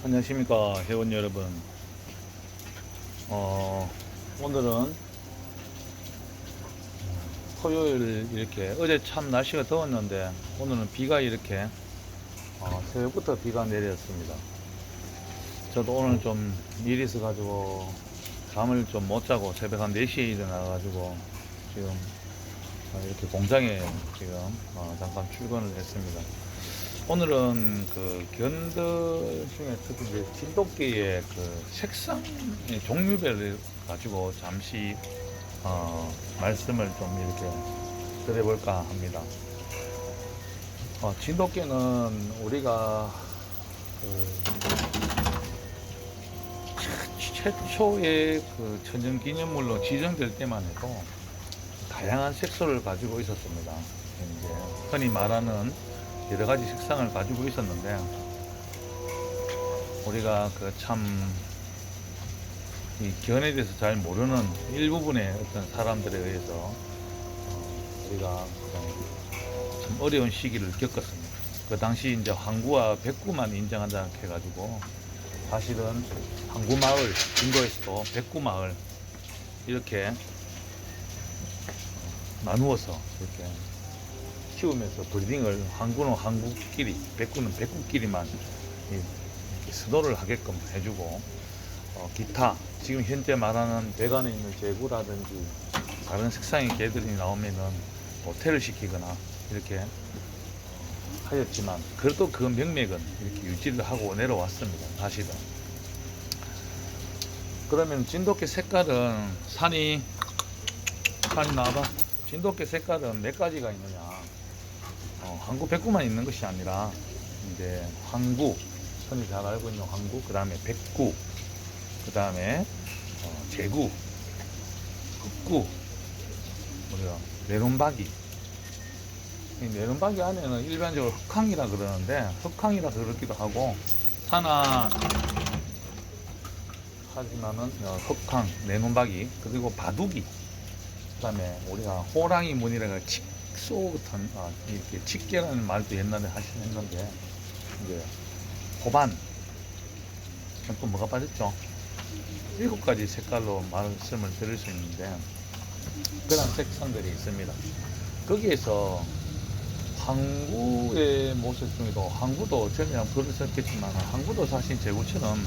안녕하십니까 회원 여러분. 오늘은 토요일 이렇게 어제 참 날씨가 더웠는데 오늘은 비가 이렇게 새벽부터 비가 내렸습니다. 저도 오늘 좀 일이 있어 가지고 잠을 좀 못 자고 새벽 한 4시에 일어나 가지고 지금 이렇게 공장에 지금 잠깐 출근을 했습니다. 오늘은 그 견드 중에 특히 이제 진돗개의 그 색상 종류별을 가지고 잠시 말씀을 좀 이렇게 드려볼까 합니다. 진돗개는 우리가 최초의 그 천연기념물로 지정될 때만 해도 다양한 색소를 가지고 있었습니다. 이제 흔히 말하는 여러 가지 색상을 가지고 있었는데 우리가 그 참 이 견에 대해서 잘 모르는 일부분의 어떤 사람들에 의해서 우리가 참 어려운 시기를 겪었습니다. 그 당시 이제 항구와 백구만 인정한다 해가지고 사실은 항구마을 진도에서도 백구마을 이렇게 나누어서 이렇게 키우면서 브리딩을 항구는 항구끼리, 백구는 백구끼리만 수도를 하게끔 해주고 기타 지금 현재 말하는 배관에 있는 제구라든지 다른 색상의 개들이 나오면은 호텔을 시키거나 이렇게 하였지만 그래도 그 명맥은 이렇게 유지를 하고 내려왔습니다. 사실은. 그러면 진돗개 색깔은 산이 나와봐. 진돗개 색깔은 몇 가지가 있느냐? 항구 백구만 있는 것이 아니라 이제 항구, 흔히 잘 알고 있는 항구, 그 다음에 백구, 그 다음에 제구, 흑구, 우리가 내론박이. 이 내론박이 안에는 일반적으로 흑항이라 그러는데 흑항이라 그러기도 하고 산화 하지만은 흑항, 내론박이, 그리고 바둑이, 그 다음에 우리가 호랑이 문이라가 칙소 같은 이렇게 칙개라는 말도 옛날에 하시는데 이제 호반, 또 뭐가 빠졌죠? 7가지 색깔로 말씀을 드릴 수 있는데 그런 색상들이 있습니다. 거기에서 항구의 모습 중에도 항구도 전에 그러셨겠지만 항구도 사실 제구처럼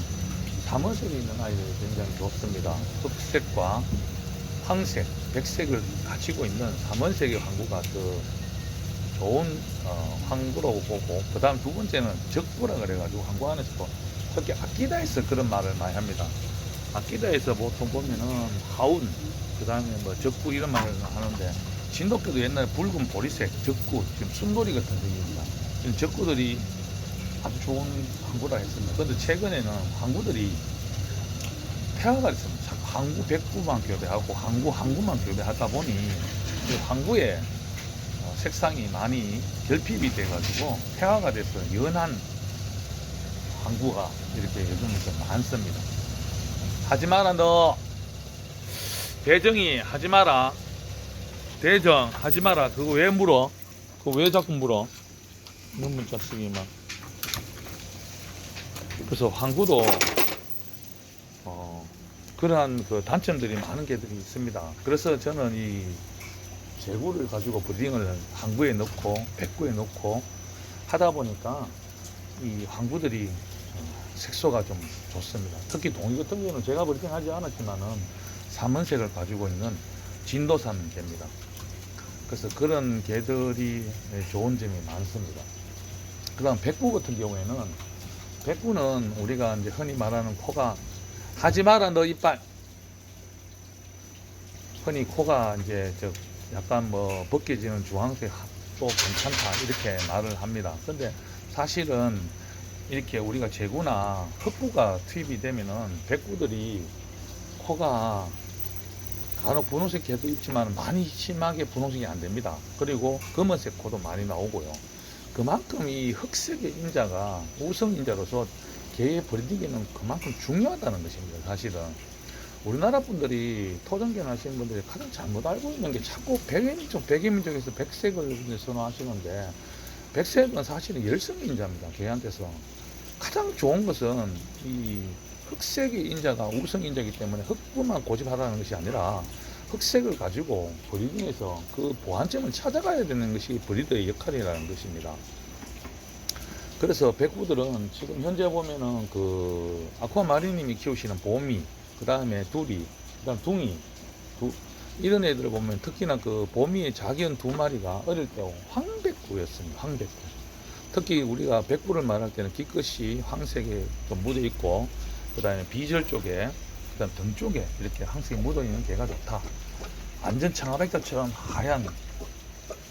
삼원색이 있는 아이들이 굉장히 좋습니다. 흑색과 황색, 백색을 가지고 있는 삼원색의 항구가 그 좋은 항구라고 보고, 그 다음 두 번째는 적구라 그래가지고 항구 안에서도 특히 아키다에서 그런 말을 많이 합니다. 아키다에서 보통 보면은 하운, 그 다음에 뭐 적구 이런 말을 하는데 진돗개도 옛날에 붉은 보리색 적구, 지금 순돌이 같은 색입니다. 적구들이 아주 좋은 항구라 했습니다. 그런데 최근에는 항구들이 폐화가 있습니다. 자꾸 항구 백구만 교배하고 항구만 교배하다 보니 그 항구의 색상이 많이 결핍이 돼가지고 폐화가 돼서 연한 항구가 이렇게 요즘은 좀 많습니다. 하지마라, 너 대정이 하지마라, 대정 하지마라. 그거 왜 물어? 그거 왜 자꾸 물어? 이런 문자 쓰기만. 그래서 항구도 그러한 그 단점들이 많은 개들이 있습니다. 그래서 저는 이 제구를 가지고 브리딩을 항구에 넣고 백구에 넣고 하다 보니까 이 항구들이 색소가 좀 좋습니다. 특히 동이 같은 경우는 제가 브리딩 하지 않았지만은 삼원색을 가지고 있는 진도산 개입니다. 그래서 그런 개들이 좋은 점이 많습니다. 그 다음 백구 같은 경우에는, 백구는 우리가 이제 흔히 말하는 코가, 하지 마라 너 이빨. 흔히 코가 이제 약간 뭐 벗겨지는 주황색 도 괜찮다 이렇게 말을 합니다. 근데 사실은 이렇게 우리가 제구나 흑구가 투입이 되면은 백구들이 코가 간혹 분홍색 개도 있지만 많이 심하게 분홍색이 안 됩니다. 그리고 검은색 코도 많이 나오고요. 그만큼 이 흑색의 인자가 우성 인자로서 개의 브리딩에는 그만큼 중요하다는 것입니다. 사실은 우리나라 분들이 토종견 하시는 분들이 가장 잘못 알고 있는 게 자꾸 백이민족에서 백색을 선호하시는데 백색은 사실은 열성인자입니다. 개한테서 가장 좋은 것은 이 흑색의 인자가 우성 인자이기 때문에 흑구만 고집하라는 것이 아니라 흑색을 가지고 브리딩에서 그 보완점을 찾아가야 되는 것이 브리더의 역할이라는 것입니다. 그래서 백구들은 지금 현재 보면은 그 아쿠아마리님이 키우시는 보미, 그 다음에 두리, 그 다음 둥이, 이런 애들을 보면 특히나 그 보미의 자견 두 마리가 어릴 때 황백구였습니다. 황백구. 특히 우리가 백구를 말할 때는 기끝이 황색에 좀 묻어 있고, 그 다음에 비절 쪽에, 그 다음 등 쪽에 이렇게 황색이 묻어 있는 개가 좋다. 완전 청아백자처럼 하얀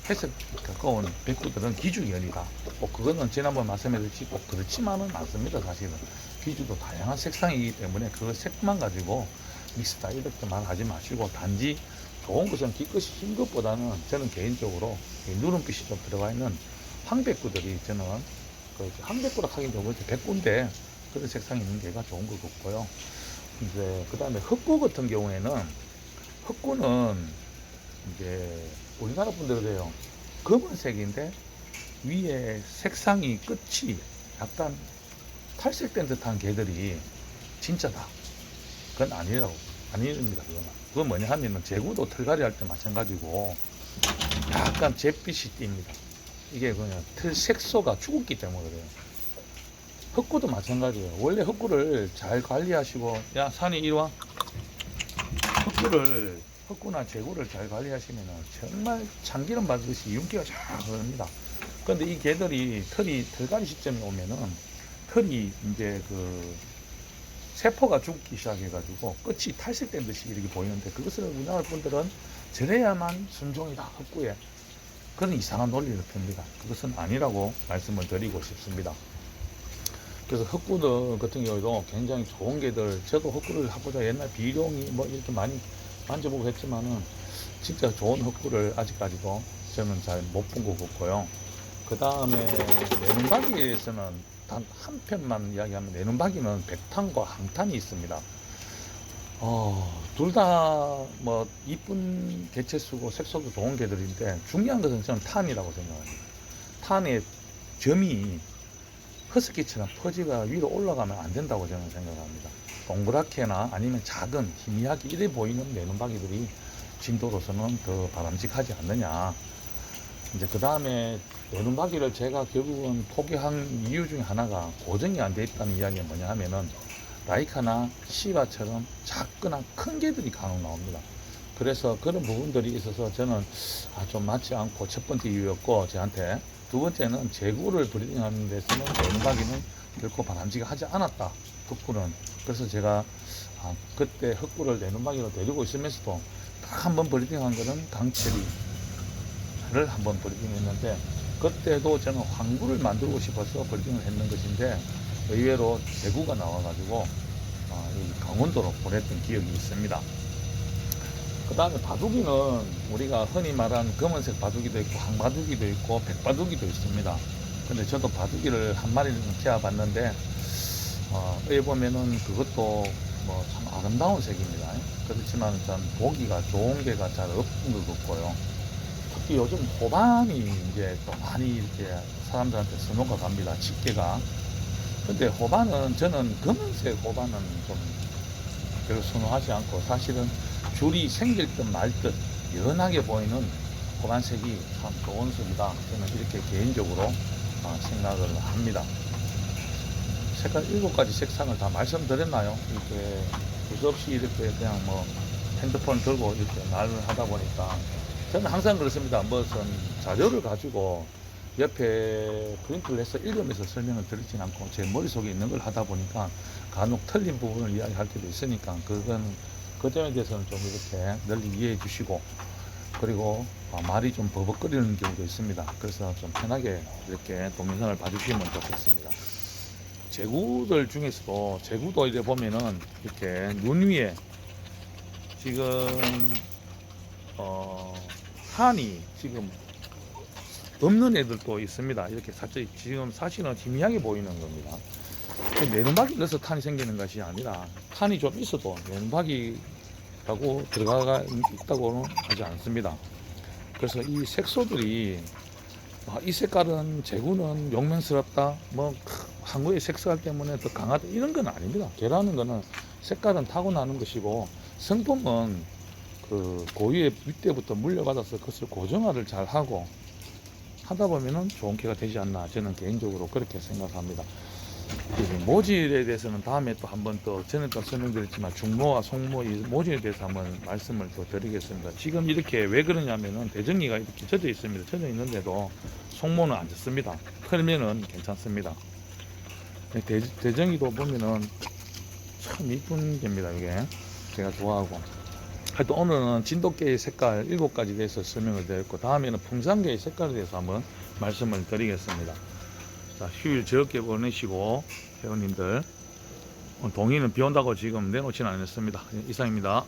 회색 가까운 백구들은 기주열이다. 뭐 그거는 지난번 말씀해드렸지 꼭 그렇지만은 않습니다. 사실은 기주도 다양한 색상이기 때문에 그 색만 가지고 믹스다 이렇게 말하지 마시고, 단지 좋은 것은 기끝이 흰 것보다는 저는 개인적으로 누름빛이 좀 들어가 있는 황백구들이, 저는 그 황백구라 하긴 좀 그렇죠. 백구인데 그런 색상이 있는 게가 좋은 것 같고요. 이제 그 다음에 흑구 같은 경우에는, 흑구는 이제 우리나라 분들은 그래요. 검은색인데 위에 색상이 끝이 약간 탈색된 듯한 개들이 진짜다. 그건 아닙니다. 그건 뭐냐 하면은 제구도 털갈이 할 때 마찬가지고 약간 잿빛이 띕니다. 이게 그냥 털 색소가 죽었기 때문에 그래요. 흑구도 마찬가지예요. 원래 흑구를 잘 관리하시고, 야 산이 이리 와. 흑구나 제구를 잘 관리하시면 정말 참기름 받듯이 윤기가 잘 흐릅니다. 그런데 이 개들이 털갈이 시점에 오면은 털이 이제 그 세포가 죽기 시작해가지고 끝이 탈색된 듯이 이렇게 보이는데, 그것을 우리나라 분들은 저래야만 순종이다, 흑구에. 그런 이상한 논리를 펴니다. 그것은 아니라고 말씀을 드리고 싶습니다. 그래서 흑구들 같은 경우에도 굉장히 좋은 개들, 저도 흑구를 하고자 옛날 비룡이 뭐 이렇게 많이 만져보고 했지만은 진짜 좋은 흑구를 아직까지도 저는 잘 못 본 것 같고요. 그 다음에 내눈박이에서는 단 한 편만 이야기하면, 내눈박이는 백탄과 항탄이 있습니다. 둘 다 뭐 이쁜 개체수고 색소도 좋은 개들인데, 중요한 것은 저는 탄이라고 생각합니다. 탄의 점이 허스키처럼 퍼지가 위로 올라가면 안 된다고 저는 생각합니다. 동그랗게나 아니면 작은 희미하게 이래 보이는 내눈박이들이 진도로서는 더 바람직하지 않느냐. 이제 그 다음에 내눈박이를 제가 결국은 포기한 이유 중에 하나가 고정이 안 돼 있다는 이야기가 뭐냐 하면은, 라이카나 시바처럼 작거나 큰 개들이 간혹 나옵니다. 그래서 그런 부분들이 있어서 저는 좀 맞지 않고, 첫 번째 이유였고 저한테, 두 번째는 제구를 브리딩하는 데서는 내눈박이는 결코 바람직하지 않았다, 흑구는. 그래서 제가 그때 흑구를 내눈박이로 데리고 있으면서도 딱 한 번 브리딩한 거는 강체리를 한번 브리딩했는데, 그때도 저는 황구를 만들고 싶어서 브리딩을 했는 것인데 의외로 제구가 나와가지고 강원도로 보냈던 기억이 있습니다. 그 다음에 바둑이는 우리가 흔히 말하는 검은색 바둑이도 있고 황바둑이도 있고 백바둑이도 있습니다. 근데 저도 바둑이를 한 마리는 키워봤는데 여기 보면은 그것도 뭐 참 아름다운 색입니다. 그렇지만 전 보기가 좋은 게가 잘 없는 것 같고요. 특히 요즘 호반이 이제 또 많이 이렇게 사람들한테 선호가 갑니다. 집게가. 근데 호반은, 저는 검은색 호반은 좀 별로 선호하지 않고, 사실은 줄이 생길 듯 말 듯 연하게 보이는 호반색이 참 좋은 색이다, 저는 이렇게 개인적으로 생각을 합니다. 색깔 7가지 색상을 다 말씀드렸나요? 이렇게 두서없이 이렇게 그냥 뭐 핸드폰 들고 이렇게 말을 하다 보니까, 저는 항상 그렇습니다. 무슨 자료를 가지고 옆에 프린트를 해서 읽으면서 설명을 드리진 않고 제 머릿속에 있는 걸 하다 보니까 간혹 틀린 부분을 이야기할 때도 있으니까, 그 점에 대해서는 좀 이렇게 널리 이해해 주시고, 그리고 말이 좀 버벅거리는 경우도 있습니다. 그래서 좀 편하게 이렇게 동영상을 봐주시면 좋겠습니다. 제구들 중에서도, 제구도 이제 보면은 이렇게 눈 위에 지금 한이 지금 없는 애들도 있습니다. 이렇게 살짝 지금 사실은 희미하게 보이는 겁니다. 내눈박이 넣어서 탄이 생기는 것이 아니라, 탄이 좀 있어도 내눈박이라고 들어가 있다고는 하지 않습니다. 그래서 이 색소들이 이 색깔은 제구는 용맹스럽다. 뭐 항구의 색깔 때문에 더 강하다. 이런 건 아닙니다. 개라는 거는 색깔은 타고나는 것이고 성품은 그 고유의 윗대부터 물려받아서 그것을 고정화를 잘 하고 하다 보면은 좋은 개가 되지 않나 저는 개인적으로 그렇게 생각합니다. 모질에 대해서는 다음에 또 한번 또 전에 또 설명드렸지만 중모와 송모 이 모질에 대해서 한번 말씀을 또 드리겠습니다. 지금 이렇게 왜 그러냐면은 대정이가 이렇게 젖어 있습니다. 젖어 있는데도 송모는 안 젖습니다. 풀면은 괜찮습니다. 대정이도 보면은 참 이쁜 개입니다. 이게 제가 좋아하고. 하여튼 오늘은 진돗개의 색깔 7가지 대해서 설명을 드렸고 다음에는 풍산개의 색깔에 대해서 한번 말씀을 드리겠습니다. 자, 휴일 즐겁게 보내시고 회원님들 동의는 비 온다고 지금 내놓지는 않았습니다. 이상입니다.